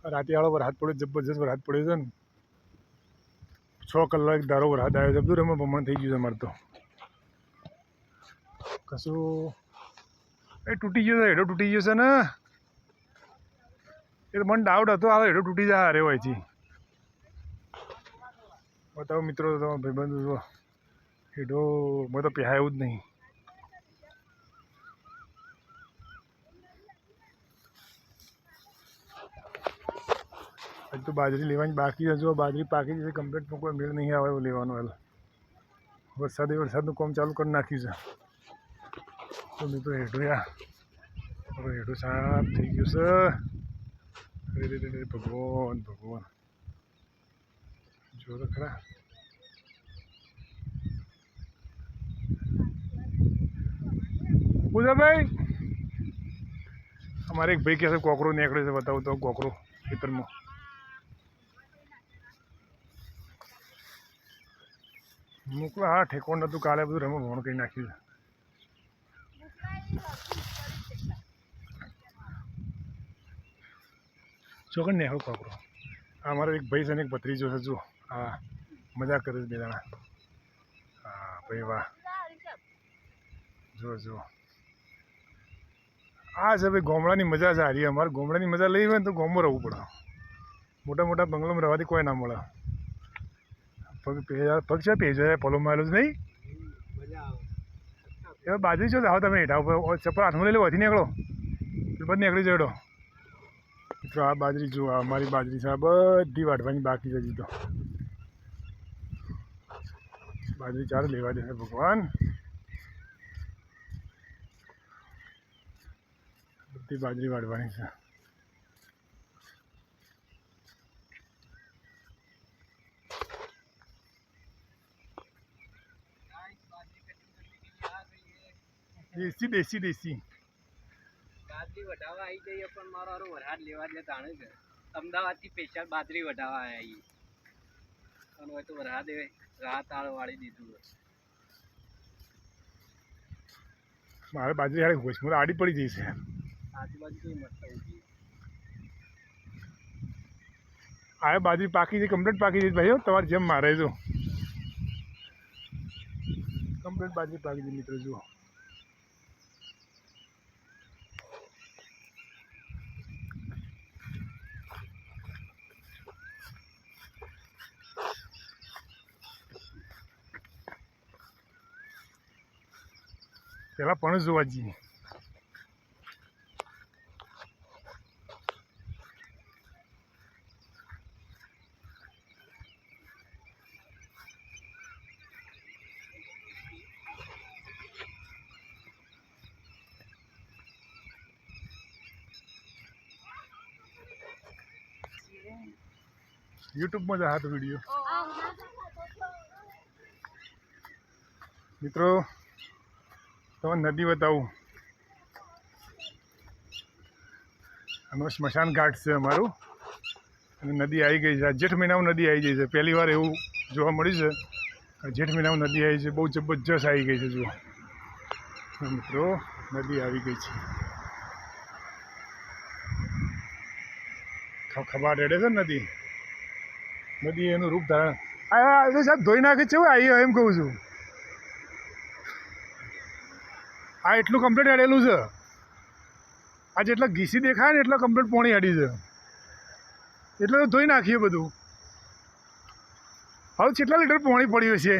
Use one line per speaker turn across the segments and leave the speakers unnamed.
રાતે વાળો વરસાદ પડ્યો, જબરજસ્ત વરસાદ પડ્યો છે ને. 6 કલાક ધારો વરસાદ આવ્યો છે. બધું રમણ ભમણ થઈ ગયું છે અમારે તો. કશું એ તૂટી ગયો છે, હેડો તૂટી ગયો છે ને. એ તો મને ડાઉટ હતો આ હેડો તૂટી જાય. અરે હોયથી બતાવો મિત્રો, તમારા ભાઈબંધો હેડો મેં તો પહેરાય એવું જ નહીં. હજુ તો બાજરી લેવાની બાકી છે. જો બાજરી પાકી જશે કમ્પ્લીટ, કોઈ મેળ નહીં આવે એવું લેવાનું. હાલ વરસાદનું કામ ચાલુ કરી નાખ્યું છે. તો મિત્રો હેડો યાર, હેડો સાફ થઈ ગયું છે. અરે ભગવાન ભગવાન, જો તો ખરા. પૂજાભાઈ, અમારે એક ભાઈ કહે છે કોકરો નીકળે છે. બતાવું તો કોકરો ખેતરમાં. મોકલો. હા, ઠેકોણ નતું કાલે, બધું રમણ ભમણ કરી નાખ્યું છે. ચોકન ને આવું કોકરો. આ મારો એક ભાઈ છે ને એક ભત્રીજો છે. જો હા, મજા કરે છે બે જણા. હા ભાઈ વાહ, જો જો આ છે ભાઈ ગામડાની મજા છે. હારી અમારે ગામડાની મજા લઈ હોય ને તો ગામમાં રહેવું પડે. મોટા મોટા બંગલોમાં રહેવાથી કોઈ ના મળે. પગ છે પેજ પલો મારેલું જ નહીં. એ બાજરી છો આવો તમે હેઠા ઉપર ચપ્પલ હાથમાં લઈ લો, વધી નીકળો બધું નીકળી જડો. મિત્રો આ બાજરી જો, અમારી બાજરી છે. આ બધી વાઢવાની બાકી છે. હજી તો બાજરી ચારે લેવા દેશે ભગવાન. બધી બાજરી વાઢવાની છે. દેશી દેશી દેશી
બાજરી વઢાવા આવી જઈએ, પણ મારો હારો વરસાદ લેવા જ તાણે છે. અમદાવાદથી સ્પેશિયલ બાજરી વઢાવા આવી અને હોય તો વરસાદે રાત આળ વાળી દીધું.
મારે બાજરી હાડે ઘોષમાં આડી પડી જઈ છે.
આજુબાજુ કેવી મસ્ત ઉઠી.
આ બાજરી પાકી છે, કમ્પ્લીટ પાકી છે ભાઈઓ. તમારે જેમ મારે જો કમ્પ્લીટ બાજરી પાકી છે મિત્રો. જુઓ પેલા પણ જોવા જઈએ. યુટ્યુબમાં જ હતો વિડીયો. મિત્રો તમને નદી બતાવું. આમાં સ્મશાન ઘાટ છે અમારું, અને નદી આવી ગઈ છે. જેઠ મહિનામાં નદી આવી ગઈ છે. પહેલી વાર એવું જોવા મળ્યું છે. જેઠ મહિનામાં નદી આવી છે, બહુ જબરજસ્ત આવી ગઈ છે. જુઓ મિત્રો, નદી આવી ગઈ છે. ખભા રેડે છે નદી. નદી એનું રૂપ ધારણ આ સાહેબ ધોઈ નાખે છે. આવી એમ કહું છું. આ એટલું કમ્પ્લીટ હેડેલું છે. આ જેટલા ઘીસી દેખાય ને એટલા કમ્પ્લીટ પોણી હેડી છે. એટલે તો ધોઈ નાખીએ બધું. હવે કેટલા લીટર પોણી પડ્યું છે?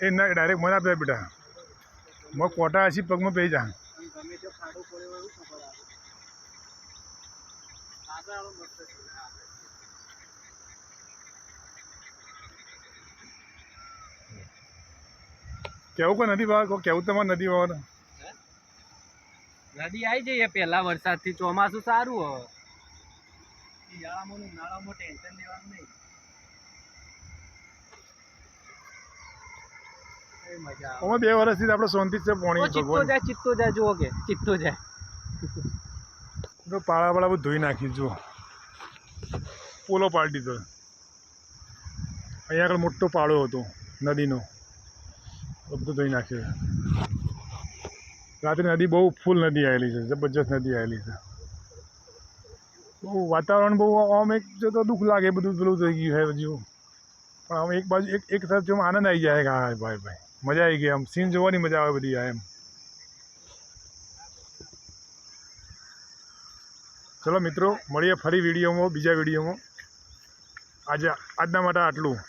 એ ના ડાયરેક્ટ મને આપે બેટા. મેં કોટા હસી પગમાં પી જા. કેવું કોઈ નથી વાવ, કેવું તમારે નથી વાવવાનું.
નદી આવી જઈએ પહેલા વરસાદથી. ચોમાસું સારું હવે. શિયાળામાં ઉનાળામાં ટેન્શન લેવાનું નહીં.
અમે 2 વર્ષથી આપણે શાંતિ છે. પોણી
ચિત્તો જાય જુઓ કે ચિત્તો જાય.
પાળા પાળા બધું ધોઈ નાખ્યું. જુઓ પોલો પાડી દીધો. અહીંયા આગળ મોટો પાળો હતો નદીનો, બધું ધોઈ નાખ્યો. રાત્રે નદી બહુ ફૂલ નદી આવેલી છે, જબરજસ્ત નદી આવેલી છે. બહુ વાતાવરણ બહુ આમ એક જો તો દુઃખ લાગે, બધું પેલું થઈ ગયું છે હજુ. પણ આમ એક બાજુ એક તરફ આમ આનંદ આવી જાય કે હા ભાઈ મજા આવી ગઈ, આમ સીન જોવાની મજા આવે બધી આ એમ. ચલો મિત્રો, મળીએ ફરી વિડીયોમાં, બીજા વિડીયોમાં. આજના માટે આટલું.